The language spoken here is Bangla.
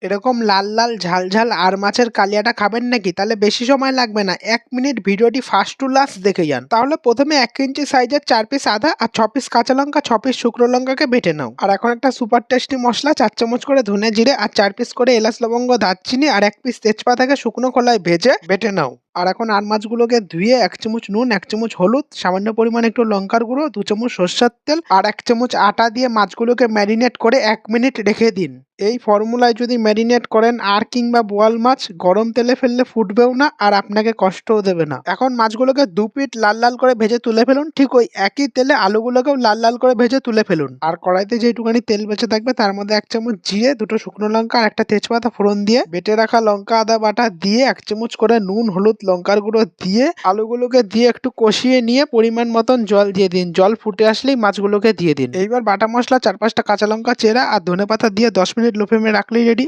এরকম লাল লাল ঝাল ঝাল আর মাছের কালিয়াটা খাবেন নাকি? তাহলে বেশি সময় লাগবে না, 1 মিনিট ভিডিওটি ফার্স্ট টু লাস্ট দেখে যান। তাহলে প্রথমে 1 ইঞ্চি সাইজের 4 পিস আদা আর 6 পিস কাঁচা লঙ্কা, 6 পিস শুকনো লঙ্কাকে বেটে নাও। আর এখন একটা সুপার টেস্টি মশলা 4 চামচ করে ধনে জিরে আর 4 পিস করে এলাচ লবঙ্গ দারচিনি আর 1 পিস তেজপাতাকে শুকনো খোলায় ভেজে বেটে নাও। আর এখন আর মাছগুলোকে ধুয়ে 1 চামচ নুন, 1 চামচ হলুদ, সামান্য পরিমাণ একটু লঙ্কার গুঁড়ো, 2 চামচ সর্ষের তেল আর 1 চামচ আটা দিয়ে মাছগুলোকে ম্যারিনেট করে 1 মিনিট রেখে দিন। এই ফর্মুলায় যদি ম্যারিনেট করেন আর কিংবা বোয়াল মাছ গরম তেলে ফেললে ফুটবেও না আর আপনাকে কষ্টও দেবে না। এখন মাছগুলোকে 2 পিঠ লাল লাল করে ভেজে তুলে ফেলুন। ঠিক ওই একই তেলে আলুগুলোকেও লাল লাল করে ভেজে তুলে ফেলুন। আর কড়াইতে যেটুকানি তেল বেঁচে থাকবে তার মধ্যে 1 চামচ জিরে, 2টো শুকনো লঙ্কা আর একটা তেজপাতা ফোড়ন দিয়ে বেটে রাখা লঙ্কা আদা বাটা দিয়ে 1 চামচ করে নুন, হলুদ, লঙ্কার গুঁড়ো দিয়ে আলুগুলোকে দিয়ে একটু কষিয়ে নিয়ে পরিমাণ মতন জল দিয়ে দিন। জল ফুটে আসলেই মাছগুলোকে দিয়ে দিন। এইবার বাটা মশলা 4-5টা কাঁচা লঙ্কা চেরা আর ধনেপাতা দিয়ে 10 মিনিট লো ফ্লেমে রাখলেই রেডি।